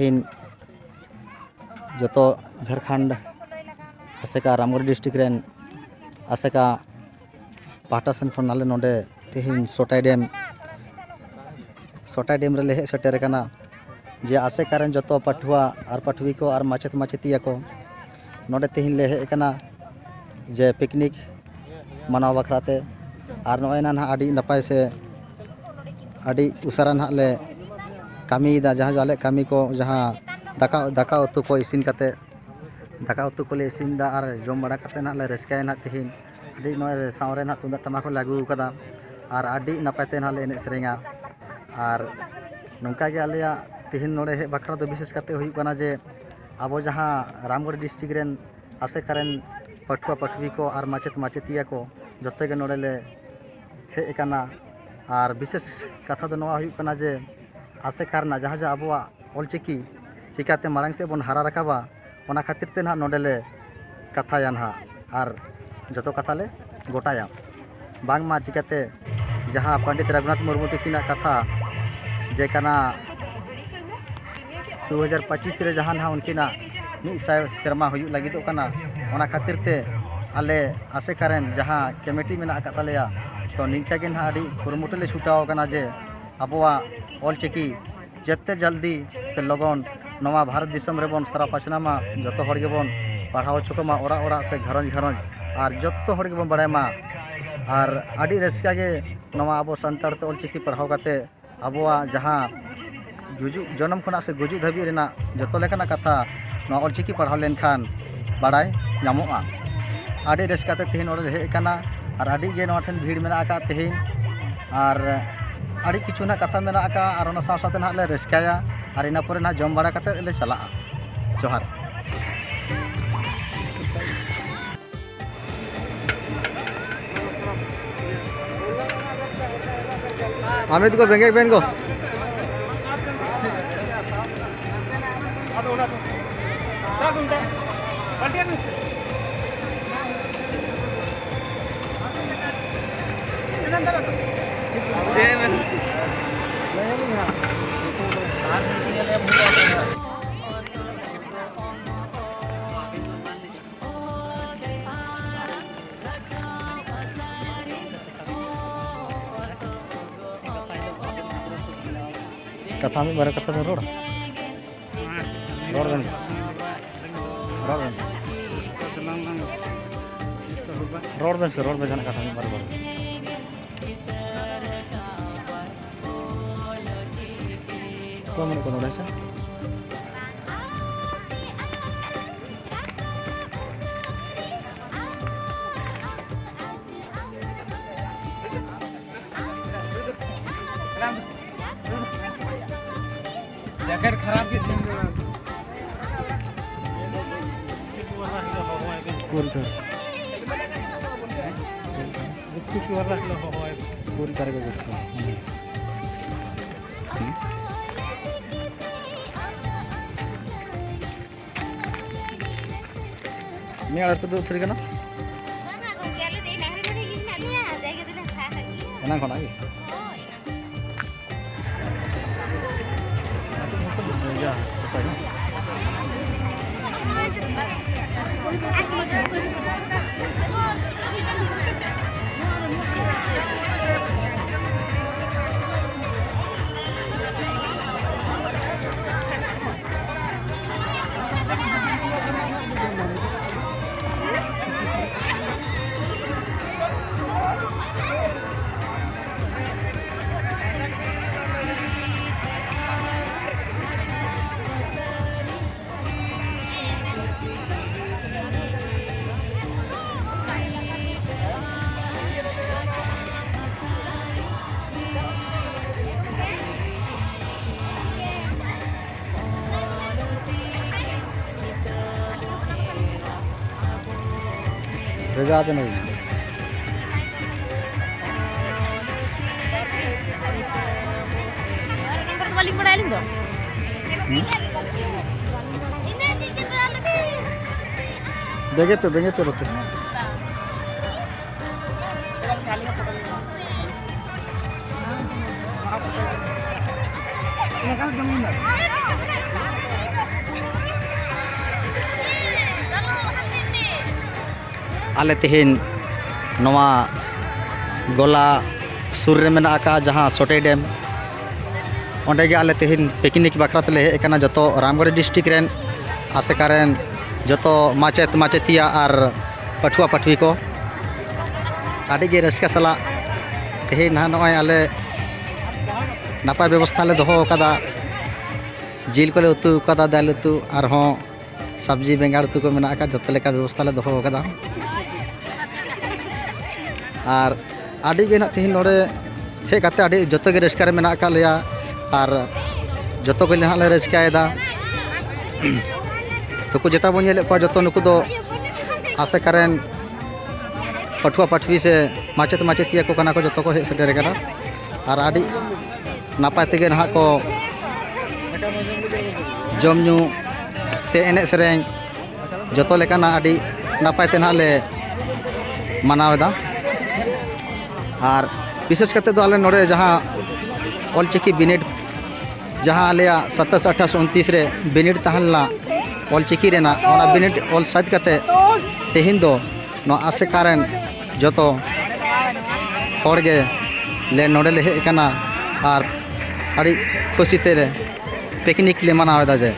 तेहिन जो Jharkhand आसेका Ramgarh district rain आसेका पाटा सेन खन नाले नोडे तेहिन सोटाई डेम रे हेज सेटर कना जे आसेका रेन जो पाठुआ और पाठुई को और माचेत माचेतिया को नोडे तेहिन ले हेज कना जे पिकनिक मनाव बखराते और नॉय ना आड़ी नपाय से आड़ी उसारा ना ले कामीदा जहाँ जाले कामी को जहाँ दाका उतु को इसिन काते दाका उतु को ले इसिन दा और जम बड़ा काते ना ले रस्काय ना तेहिन आड़ी नॉय सावरे ना तुंदा टमाको लागू कदा और आड़ी नपायते ना ले एने सेरेंगा और नौका के आलिया तेहिन नोडे हे बखरा तो विशेष काते हुई कना जे अब जहाँ रामगढ़ डिस्ट्रिक्ट रेन आसेका रेन पाठुआ पाठुई को और माचेत माचेतिया को जोते के नोडे ले हे कना और विशेष कथा दो नवा हुई कना जे आसेका ना जहाँ जहाँ अब ऑलचिकी चिकाते मारंग से बन हारा रकाबा ओना खातिर ते ना नोडे ले कथाया ना और जो कथा ले गोटाया बांग मा चिकाते जहाँ पंडित रघुनाथ मुर्मू तकिना कथा जे कना 2025 रे जहाँ ना उनकिना मिद सेरमा हुई लगिदो कना ओना खातिर ते आले आसेका रेन जहाँ कमेटी मेना तालेया तो निंका के ना आड़ी खुरमुटे ले छुटाव कना जे अबवा ऑलचिकी जत्ते जल्दी से लगन नवा भारत दिसम रेबन सारा पाचनामा जतो हर गेबन पढ़ाव चकोमा ओरा ओरा से घरंज घरंज और जतो हर गेबन बड़ायमा और आड़ी रस्का के नवा अब सानतार ते ऑलचिकी पढ़ाव काते अबवा जहाँ गुजु जन्म खना से गुजु धाबी रेना जतो लेकाना कथा नवा ऑलचिकी पढ़ाव लेनखान बाड़ाय नामोगा आड़ी रस्काते तेहिन ओरे हे कना और आड़ी गे नवा ठन भीड़ मेना आका तेहिन और आड़ी किछु ना कथा मेना आका और ओना साथ साथ ना ले रस्काया और इना परे ना जम बड़ा काते ले चला जोहार अमित को बेंगे बेन को कथा में बारे कथा में रोड जाना कथा में बारे तो मन को नोड़े से जैकेट खराब के दिन पूरी कुछ वाला पूरी तरह का मैं आते तो फिर ना ना खाना ये ya जगह पे नहीं बेगे पे रोते हैं आले तेहन नवा गोला सुर रे मेना का जहाँ सोटे डैम ओंडे गे आले तेहन पिकनिक बखरा तेले हेज एकना जतो रामगढ़ डिस्ट्रिक्ट रेन आसेका रेन जतो माचेत माचेतिया और पठुआ पठुई को आड़ी गे रस्का सला तेहन ना नय आले नापाय व्यवस्था ले दोहो कदा जिल को ले उतु कदा दाल उतु और हों सब्जी बेंगाड़ उतु को मेना का जतो लेका व्यवस्था ले दोहो कदा और आड़ी गे ना तेहन नोडे हे काते आड़ी जतो गे रस्का रे मेना का लेया और जतो को ले रस्कायदा नुकु जेता बन नेले जो नुकु दो आसेकारेन पठुआ पठवी से माचेत माचेतिया को कना को जतो को हेज सेटेर कना और आड़ी नापाय तेगे ना को जमनु से एने सेरें जतो लेकाना आड़ी नापाय ते ना ले मनावेदा और विशेष करते दो आले नोडे जहाँ ऑलचिकी बिनिड जहाँ आलिया 27 28 29 रे बिनिड तहलना ऑलचिकी रेना ओना बिनिड ऑल साइड करते तेहिन दो नो आसेकारेन जतो होड़गे ले नोडे ले हेकना और अड़ी खुशी तेरे पिकनिक ले मनावेदा जे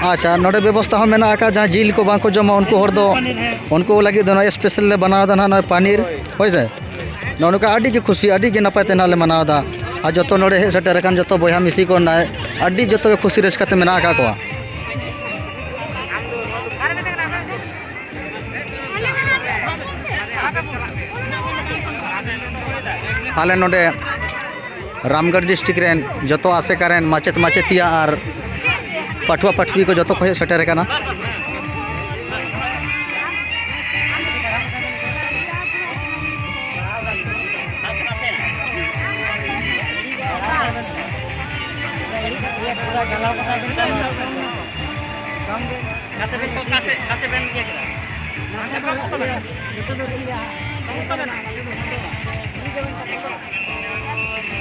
अच्छा नोडे व्यवस्था हो मेना का जहाँ जिल को बांको जमा उनको हर दो उनको लगे दो स्पेशल ले बनावदा ना पनीर होय से नोनुका आडी की खुशी आडी की नपाय तेना ले मनावदा आ जतो नोडे हे सेटर कान जतो बया मिसी को ना आडी जतो खुशी रस्काते मेना का को आले नोडे रामगढ़ डिस्ट्रिक्ट रेन जतो आसेकारेन माचेत माचेतिया और पठुआ पठवी को जतो को सेटर कना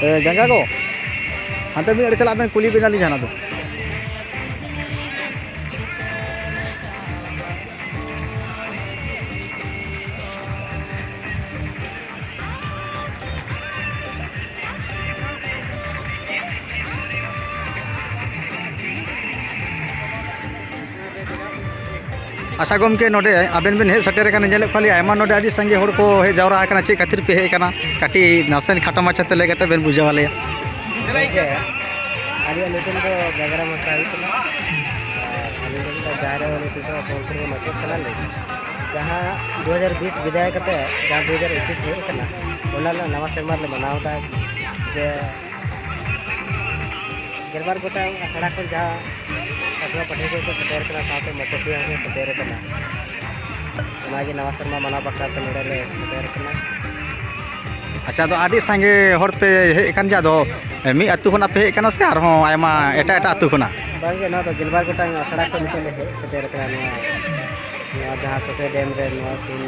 गंगा को हाँ भी चला मैं कुली बेना ली जाना तो आशा गमके नोडे आबेन बिन हे सटेर काना जेले खाली आयमा नोडे आदि संगे हर को हे जावरा काना चे खातिर पे हे काना काटी नासन खाटा माछा ते लेगते बेन बुझावाले आदि लेकिन को गगरा मता आइतना आदि को जारे वाले सुसा सोलपुर में माछा कना ले जहां 2020 विदाय करते जहां 2021 हे कना ओला नवा सेमार ले मनावता जे गेरबार गोटा सड़क पर जा अथवा पढ़े को सटेर कना साथे मचतिया से सटेर कना ओनागे नवा शर्मा मना बकरा ते नोडे ले सटेर कना अच्छा तो आदि संगे हर पे हे कान जा दो मी अतु खना पे कना से आर हो आयमा एटा एटा अतु खना बागे ना तो गेरबार गोटा सड़क को मिटे ले सटेर कना ना जहां सोटे डैम रे ना तीन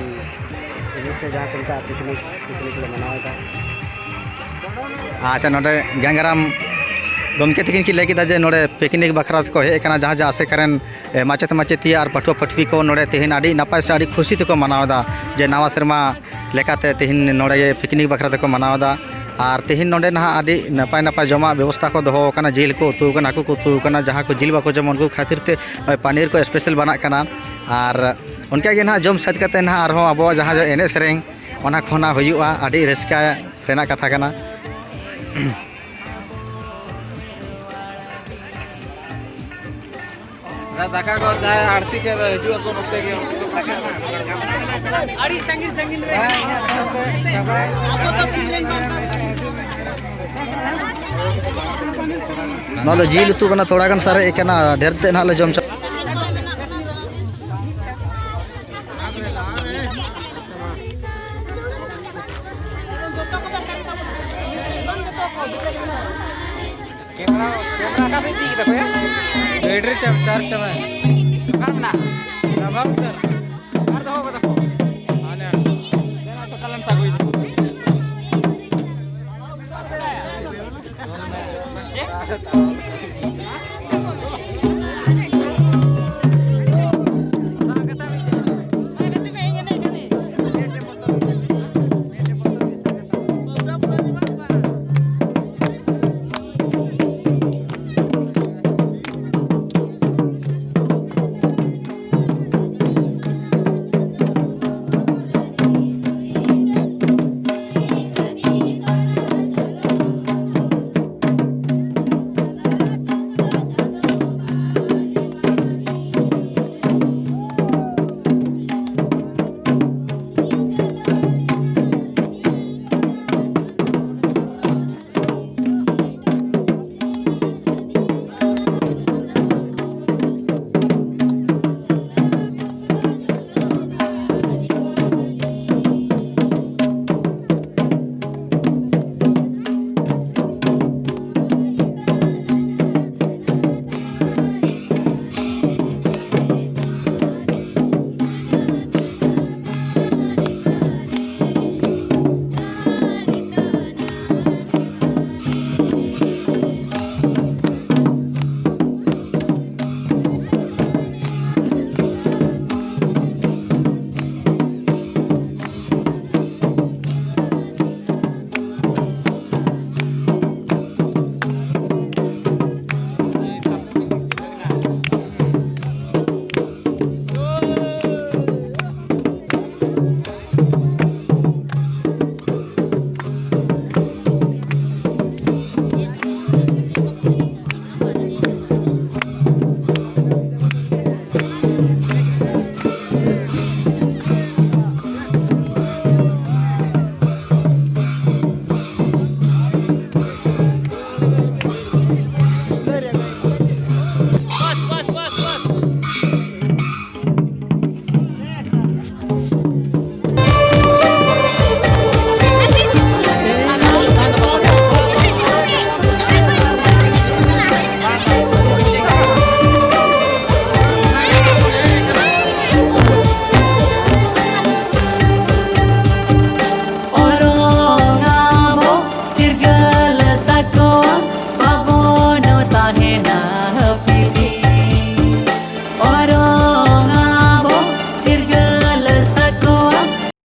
इते जहां कुनता पिकनिक ले मनावता अच्छा नोडे गंगाराम गमके तकिन की लगे जे नोड़े पिकनिक बखरा को हेज जहाँ जहाँ आसेकरें माचेत माचेती और पठुआ पठवी को नोड़े तेहन आड़ी नपाय से आड़ी खुशी तक मनावदा जे नवा सेरमा लेकाते तेहन नोड़े पिकनिक बखरा तक मनावदा और तेहन नोड़े ना आड़ी नपाय नपाय जमा व्यवस्था को दोहो कना जिल को उतु कना हाकु को उतु कना जहाँ को जिल बाको जम उनको खातिर ते पनीर को स्पेशल बना कना और उनका के ना जम सज कते ना आरो अब जहाँ जो एने सेरें ओना खोना हुयुआ आड़ी रस्का रेना कथा कना दाका को जाए आरती के हिजु को नोते के आड़ी संगीन संगीन रे आपको तो सिंगल ना तो जिल उतु कना थोड़ा गन सारे एकना ढेर ते ना ले जम कैमरा का से दी तको या बैटरी चार्ज चला सुकार ना दबाव कर मार दो को देखो आने देना छोटालन सागोई